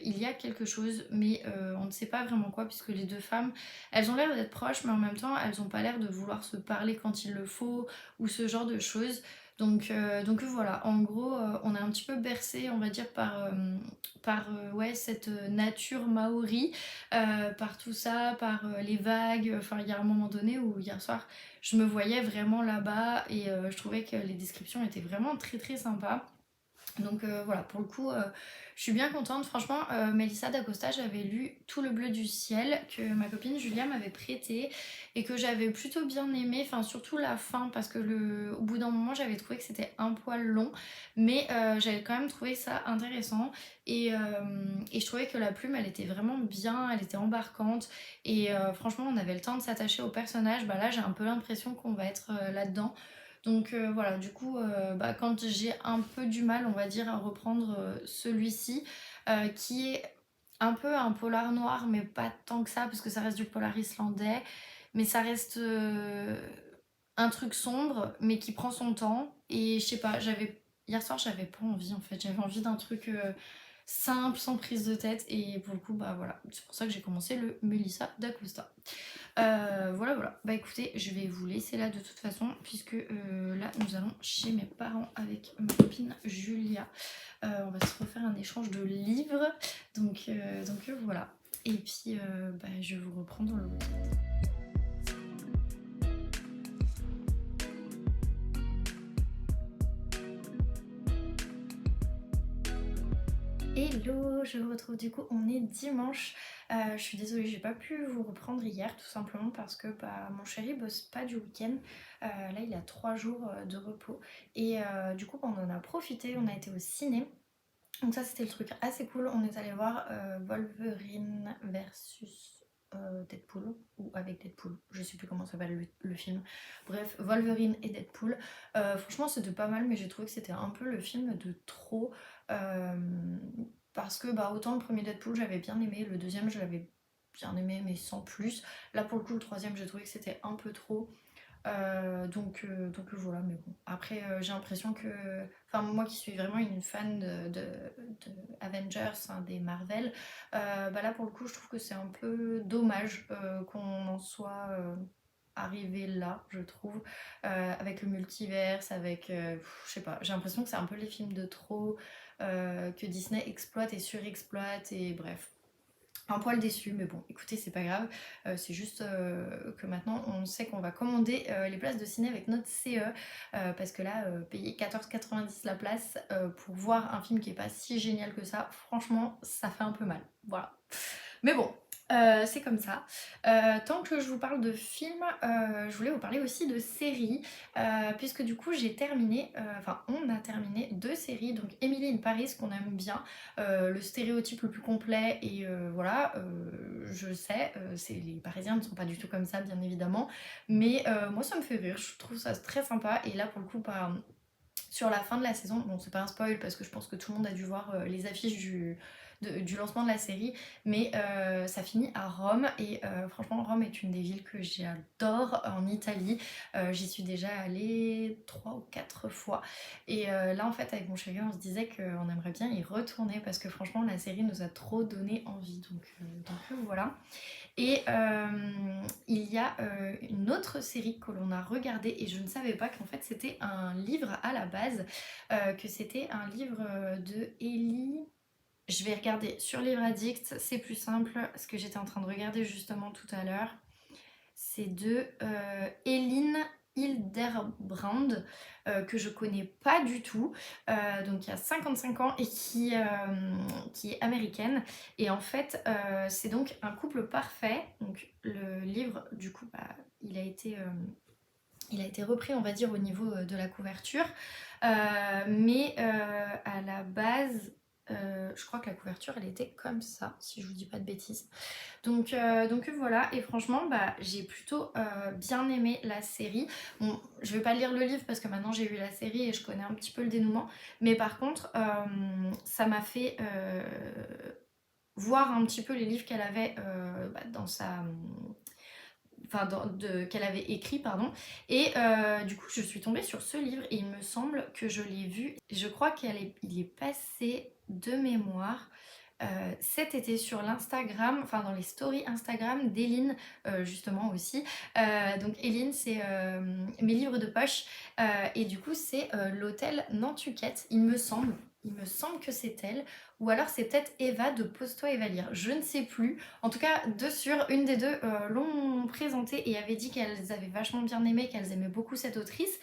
il y a quelque chose, mais on ne sait pas vraiment quoi, puisque les deux femmes, elles ont l'air d'être proches, mais en même temps, elles n'ont pas l'air de vouloir se parler quand il le faut, ou ce genre de choses. Donc voilà, en gros, on est un petit peu bercé, on va dire, par ouais, cette nature maori, par tout ça, par les vagues. Enfin, il y a un moment donné où hier soir, je me voyais vraiment là-bas et je trouvais que les descriptions étaient vraiment très très sympas. Donc voilà, pour le coup, je suis bien contente. Franchement, Mélissa d'Acosta, j'avais lu Tout le bleu du ciel que ma copine Julia m'avait prêté et que j'avais plutôt bien aimé. Enfin, surtout la fin, parce que au bout d'un moment, j'avais trouvé que c'était un poil long, mais j'avais quand même trouvé ça intéressant. Et je trouvais que la plume, elle était vraiment bien, elle était embarquante. Et franchement, on avait le temps de s'attacher au personnage. Bah là, j'ai un peu l'impression qu'on va être là-dedans. Donc voilà, du coup, bah, quand j'ai un peu du mal, on va dire, à reprendre celui-ci, qui est un peu un polar noir, mais pas tant que ça, parce que ça reste du polar islandais, mais ça reste un truc sombre, mais qui prend son temps. Et je sais pas, hier soir, j'avais pas envie en fait, j'avais envie d'un truc simple, sans prise de tête, et pour le coup, bah voilà, c'est pour ça que j'ai commencé le Melissa d'Acosta. Voilà, voilà. Bah écoutez, je vais vous laisser là de toute façon, puisque là, nous allons chez mes parents avec ma copine Julia. On va se refaire un échange de livres. Donc voilà. Et puis, bah, je vous reprends dans le... Hello, je vous retrouve du coup, on est dimanche. Je suis désolée, j'ai pas pu vous reprendre hier tout simplement parce que bah, mon chéri bosse pas du week-end. Là, il a 3 jours de repos et du coup, bah, on en a profité, on a été au ciné. Donc ça, c'était le truc assez cool. On est allé voir Wolverine versus Deadpool ou avec Deadpool. Je sais plus comment s'appelle le film. Bref, Wolverine et Deadpool. Franchement, c'était pas mal, mais j'ai trouvé que c'était un peu le film de trop. euh, Parce que bah, autant le premier Deadpool, j'avais bien aimé. Le deuxième, je l'avais bien aimé, mais sans plus. Là, pour le coup, le troisième, j'ai trouvé que c'était un peu trop. Donc voilà, mais bon. Après, j'ai l'impression que. Enfin, moi qui suis vraiment une fan de Avengers, hein, des Marvel, bah là pour le coup, je trouve que c'est un peu dommage qu'on en soit arrivé là, je trouve, avec le multiverse, avec. Je sais pas, j'ai l'impression que c'est un peu les films de trop que Disney exploite et surexploite, et bref un poil déçu, mais bon, écoutez, c'est pas grave. C'est juste que maintenant, on sait qu'on va commander les places de ciné avec notre CE. Parce que là, payer 14,90 la place pour voir un film qui est pas si génial que ça, franchement, ça fait un peu mal. Voilà. Mais bon, c'est comme ça. Tant que je vous parle de films, je voulais vous parler aussi de séries, puisque du coup j'ai terminé, enfin on a terminé 2 séries, donc Emily in Paris qu'on aime bien, le stéréotype le plus complet et voilà, je sais, les Parisiens ne sont pas du tout comme ça bien évidemment, mais moi ça me fait rire, je trouve ça très sympa et là pour le coup sur la fin de la saison, bon c'est pas un spoil parce que je pense que tout le monde a dû voir les affiches du lancement de la série, mais ça finit à Rome et franchement Rome est une des villes que j'adore en Italie. J'y suis déjà allée 3 ou 4 fois et là en fait avec mon chéri on se disait qu'on aimerait bien y retourner parce que franchement la série nous a trop donné envie, donc voilà. Et il y a une autre série que l'on a regardée et je ne savais pas qu'en fait c'était un livre à la base, que c'était un livre de Ellie. Je vais regarder sur Livre Addict, c'est plus simple, ce que j'étais en train de regarder justement tout à l'heure. C'est de Eline Hilderbrand, que je connais pas du tout, donc qui a 55 ans et qui est américaine. Et en fait, c'est donc un couple parfait. Donc le livre, du coup, bah, il a été repris, on va dire, au niveau de la couverture. Mais à la base, Je crois que la couverture elle était comme ça, si je vous dis pas de bêtises. Donc voilà, et franchement bah, j'ai plutôt bien aimé la série. Bon, je vais pas lire le livre parce que maintenant j'ai vu la série et je connais un petit peu le dénouement, mais par contre ça m'a fait voir un petit peu les livres qu'elle avait bah, dans sa... Enfin, qu'elle avait écrit, pardon. Et du coup, je suis tombée sur ce livre et il me semble que je l'ai vu. Je crois qu'il est passé de mémoire cet été sur l'Instagram, enfin dans les stories Instagram d'Eline justement aussi. Donc Eline, c'est mes livres de poche et du coup c'est l'hôtel Nantucket, il me semble. Il me semble que c'est elle, ou alors c'est peut-être Eva de Pose-toi et va lire, je ne sais plus. En tout cas, deux sur une des deux l'ont présentée et avait dit qu'elles avaient vachement bien aimé, qu'elles aimaient beaucoup cette autrice.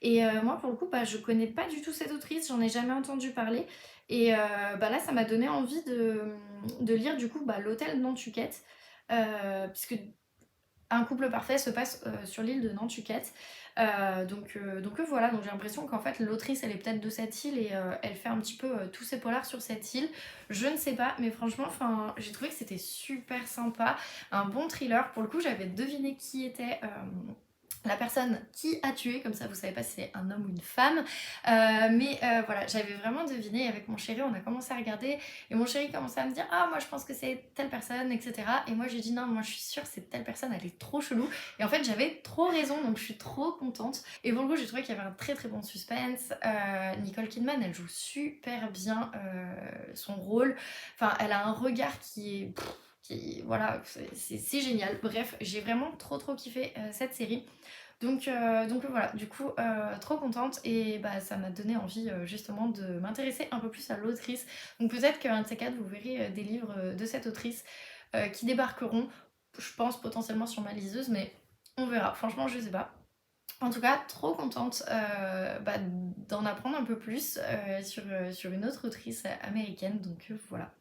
Et moi, pour le coup, bah, je connais pas du tout cette autrice, j'en ai jamais entendu parler. Et bah là, ça m'a donné envie de lire du coup bah, l'hôtel Nantucket, puisque un couple parfait se passe sur l'île de Nantucket. Donc voilà, donc j'ai l'impression qu'en fait l'autrice elle est peut-être de cette île et elle fait un petit peu tous ses polars sur cette île. Je ne sais pas, mais franchement, j'ai trouvé que c'était super sympa, un bon thriller. Pour le coup, j'avais deviné qui était la personne qui a tué, comme ça vous savez pas si c'est un homme ou une femme. Mais voilà, j'avais vraiment deviné. Avec mon chéri, on a commencé à regarder et mon chéri commençait à me dire ah moi je pense que c'est telle personne, etc. Et moi j'ai dit non, moi je suis sûre c'est telle personne, elle est trop chelou. Et en fait j'avais trop raison, donc je suis trop contente. Et pour le coup j'ai trouvé qu'il y avait un très très bon suspense. Nicole Kidman elle joue super bien son rôle. Enfin elle a un regard qui est... voilà, c'est génial. Bref, j'ai vraiment trop trop kiffé cette série. Donc voilà, du coup, trop contente et bah, ça m'a donné envie justement de m'intéresser un peu plus à l'autrice. Donc peut-être qu'un de ces quatre, vous verrez des livres de cette autrice qui débarqueront, je pense potentiellement sur ma liseuse, mais on verra. Franchement, je sais pas. En tout cas, trop contente bah, d'en apprendre un peu plus sur une autre autrice américaine, donc voilà.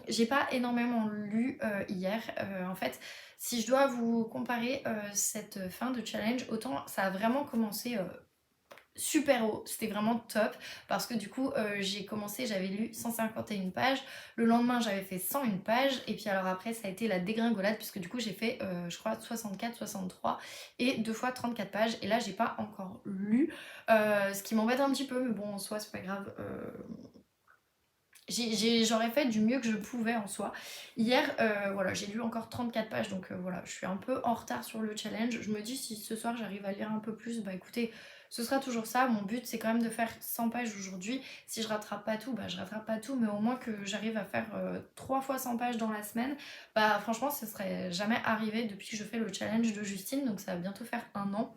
J'ai pas énormément lu hier. En fait, si je dois vous comparer cette fin de challenge, autant ça a vraiment commencé super haut, c'était vraiment top parce que du coup j'ai commencé, j'avais lu 151 pages, le lendemain j'avais fait 101 pages et puis alors après ça a été la dégringolade puisque du coup j'ai fait je crois 64, 63 et deux fois 34 pages et là j'ai pas encore lu, ce qui m'embête un petit peu mais bon en soi c'est pas grave. J'aurais fait du mieux que je pouvais en soi. Hier, voilà, j'ai lu encore 34 pages, donc voilà, je suis un peu en retard sur le challenge. Je me dis si ce soir j'arrive à lire un peu plus, bah écoutez, ce sera toujours ça. Mon but c'est quand même de faire 100 pages aujourd'hui. Si je rattrape pas tout, bah je rattrape pas tout, mais au moins que j'arrive à faire 3 fois 100 pages dans la semaine, bah franchement, ce serait jamais arrivé depuis que je fais le challenge de Justine, donc ça va bientôt faire un an.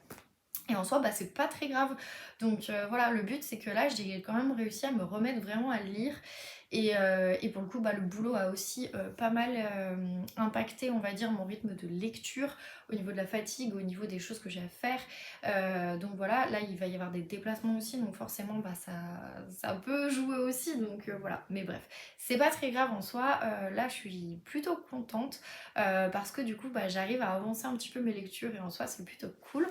Et en soi, bah, c'est pas très grave. Donc voilà, le but c'est que là, j'ai quand même réussi à me remettre vraiment à lire. Et pour le coup, bah, le boulot a aussi pas mal impacté, on va dire, mon rythme de lecture au niveau de la fatigue, au niveau des choses que j'ai à faire. Donc voilà, là, il va y avoir des déplacements aussi, donc forcément, bah, ça peut jouer aussi. Donc voilà, mais bref, c'est pas très grave en soi. Là, je suis plutôt contente parce que du coup, bah, j'arrive à avancer un petit peu mes lectures et en soi, c'est plutôt cool.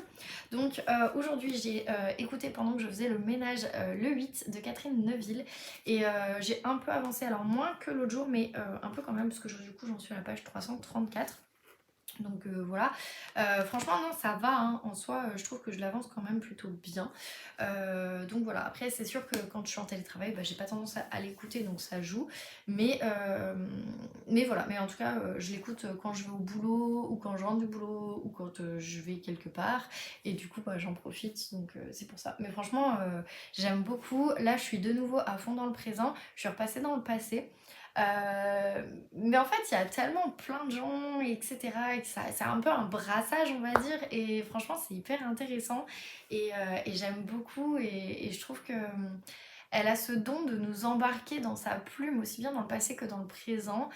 Donc aujourd'hui j'ai écouté pendant que je faisais le ménage le 8 de Catherine Neuville et j'ai un peu avancé, alors moins que l'autre jour mais un peu quand même parce que du coup j'en suis à la page 334. Donc voilà, franchement non ça va hein. En soi je trouve que je l'avance quand même plutôt bien. Donc voilà, après c'est sûr que quand je suis en télétravail bah, j'ai pas tendance à l'écouter donc ça joue. Mais voilà, mais en tout cas je l'écoute quand je vais au boulot ou quand je rentre du boulot ou quand je vais quelque part et du coup bah, j'en profite donc c'est pour ça. Mais franchement j'aime beaucoup, là je suis de nouveau à fond dans le présent, je suis repassée dans le passé. Mais en fait, il y a tellement plein de gens, etc. Et que c'est un peu un brassage, on va dire. Et franchement, c'est hyper intéressant. Et j'aime beaucoup. Et je trouve que elle a ce don de nous embarquer dans sa plume, aussi bien dans le passé que dans le présent.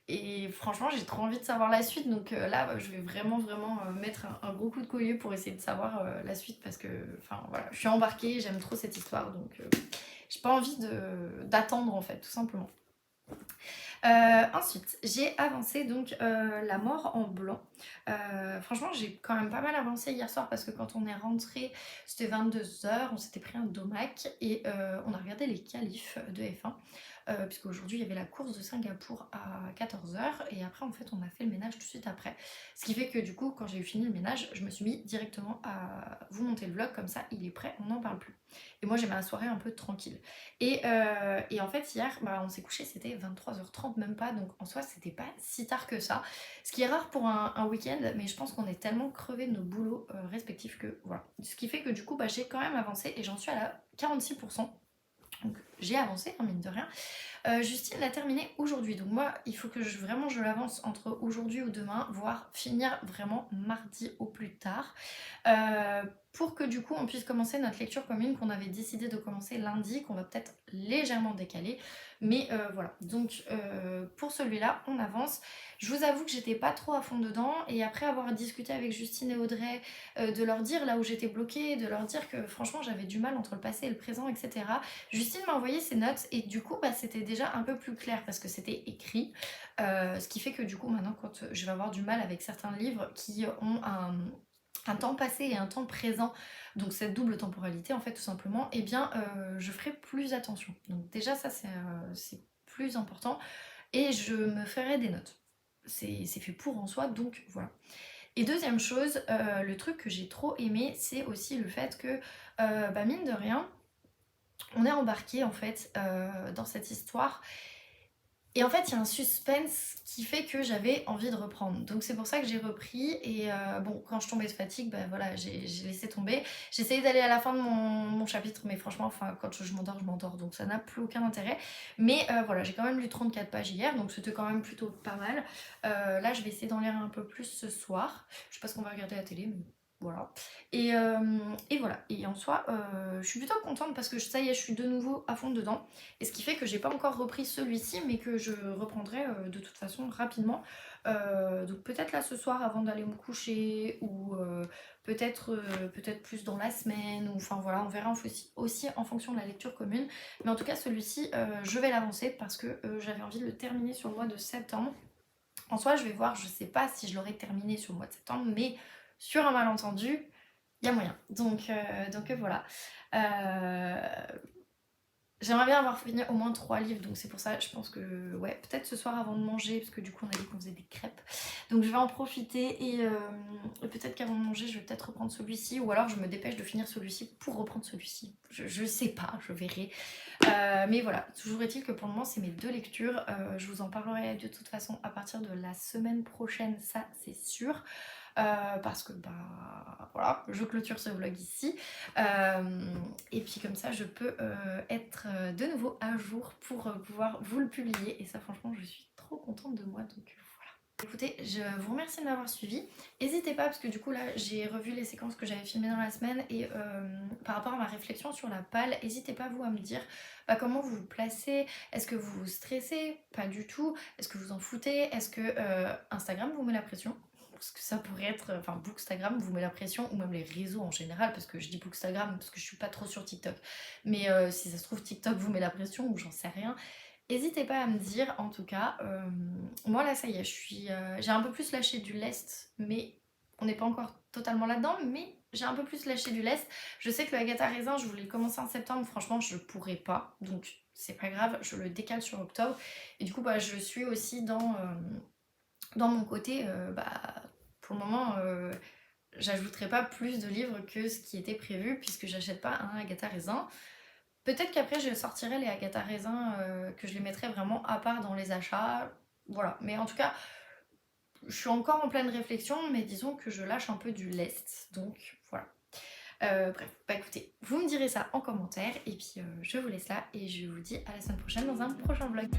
Et franchement, j'ai trop envie de savoir la suite. Donc là, je vais vraiment, vraiment mettre un gros coup de collier pour essayer de savoir la suite. Parce que, enfin, voilà, je suis embarquée, j'aime trop cette histoire. Donc, j'ai pas envie d'attendre, en fait, tout simplement. Ensuite, j'ai avancé donc La mort en blanc. Franchement, j'ai quand même pas mal avancé hier soir parce que quand on est rentré, c'était 22 h, on s'était pris un domac et on a regardé les qualifs de F1. Puisqu'aujourd'hui il y avait la course de Singapour à 14 h et après en fait on a fait le ménage tout de suite après. Ce qui fait que du coup quand j'ai eu fini le ménage, je me suis mis directement à vous monter le vlog, comme ça il est prêt, on n'en parle plus. Et moi j'ai ma soirée un peu tranquille. Et en fait hier on s'est couché, c'était 23 h 30 même pas, donc en soi c'était pas si tard que ça. Ce qui est rare pour un week-end, mais je pense qu'on est tellement crevés de nos boulots respectifs que voilà. Ce qui fait que du coup j'ai quand même avancé et j'en suis à la 46%. Donc j'ai avancé, hein, mine de rien. Justine l'a terminé aujourd'hui, donc moi il faut que vraiment je l'avance entre aujourd'hui ou demain, voire finir vraiment mardi au plus tard, euh, pour que du coup on puisse commencer notre lecture commune qu'on avait décidé de commencer lundi, qu'on va peut-être légèrement décaler, mais voilà. Donc pour celui-là on avance. Je vous avoue que j'étais pas trop à fond dedans, et après avoir discuté avec Justine et Audrey, de leur dire là où j'étais bloquée, de leur dire que franchement j'avais du mal entre le passé et le présent, etc. Justine m'a envoyé ses notes et du coup c'était déjà un peu plus clair parce que c'était écrit. Ce qui fait que du coup maintenant quand je vais avoir du mal avec certains livres qui ont un temps passé et un temps présent, donc cette double temporalité en fait tout simplement, et bien je ferai plus attention. Donc déjà ça c'est plus important, et je me ferai des notes. C'est fait pour en soi, donc voilà. Et deuxième chose, le truc que j'ai trop aimé, c'est aussi le fait que mine de rien, on est embarqué en fait dans cette histoire. Et en fait, il y a un suspense qui fait que j'avais envie de reprendre. Donc c'est pour ça que j'ai repris. Et bon, quand je tombais de fatigue, voilà, j'ai laissé tomber. J'ai essayé d'aller à la fin de mon chapitre, mais franchement, enfin, quand je m'endors, je m'endors. Donc ça n'a plus aucun intérêt. Mais voilà, j'ai quand même lu 34 pages hier, donc c'était quand même plutôt pas mal. Là, je vais essayer d'en lire un peu plus ce soir. Je sais pas ce qu'on va regarder à la télé, mais voilà. Et voilà. Et en soi, je suis plutôt contente parce que ça y est, je suis de nouveau à fond dedans. Et ce qui fait que j'ai pas encore repris celui-ci, mais que je reprendrai de toute façon rapidement. Donc peut-être là ce soir avant d'aller me coucher, ou peut-être plus dans la semaine, ou enfin voilà, on verra aussi en fonction de la lecture commune. Mais en tout cas celui-ci, je vais l'avancer parce que j'avais envie de le terminer sur le mois de septembre. En soi, je vais voir, je sais pas si je l'aurai terminé sur le mois de septembre, mais sur un malentendu, il y a moyen. Donc voilà. J'aimerais bien avoir fini au moins 3 livres, donc c'est pour ça, je pense que, ouais, peut-être ce soir avant de manger, parce que du coup on a dit qu'on faisait des crêpes. Donc je vais en profiter, et peut-être qu'avant de manger, je vais peut-être reprendre celui-ci, ou alors je me dépêche de finir celui-ci pour reprendre celui-ci. Je sais pas, je verrai. Mais voilà, toujours est-il que pour le moment, c'est mes 2 lectures. Je vous en parlerai de toute façon à partir de la semaine prochaine, ça c'est sûr. Parce que voilà, je clôture ce vlog ici, et puis comme ça je peux être de nouveau à jour pour pouvoir vous le publier, et ça franchement je suis trop contente de moi, donc voilà. Écoutez, je vous remercie de m'avoir suivi. N'hésitez pas, parce que du coup là j'ai revu les séquences que j'avais filmées dans la semaine, et par rapport à ma réflexion sur la palle, n'hésitez pas vous à me dire comment vous vous placez. Est-ce que vous vous stressez? Pas du tout. Est-ce que vous en foutez? Est-ce que Instagram vous met la pression? Parce que ça pourrait être, enfin Bookstagram vous met la pression, ou même les réseaux en général, parce que je dis Bookstagram parce que je suis pas trop sur TikTok, mais si ça se trouve TikTok vous met la pression, ou j'en sais rien. N'hésitez pas à me dire, en tout cas. Moi là ça y est, j'ai un peu plus lâché du lest, mais on n'est pas encore totalement là-dedans, mais j'ai un peu plus lâché du lest. Je sais que le Agatha Raisin, je voulais le commencer en septembre, franchement je pourrais pas, donc c'est pas grave, je le décale sur octobre. Et du coup je suis aussi dans mon côté, pour le moment, j'ajouterai pas plus de livres que ce qui était prévu, puisque j'achète pas un Agatha Raisin. Peut-être qu'après je sortirai les Agatha Raisin, que je les mettrai vraiment à part dans les achats. Voilà, mais en tout cas, je suis encore en pleine réflexion, mais disons que je lâche un peu du lest, donc voilà. Bref, écoutez, vous me direz ça en commentaire, et puis je vous laisse là, et je vous dis à la semaine prochaine dans un prochain vlog.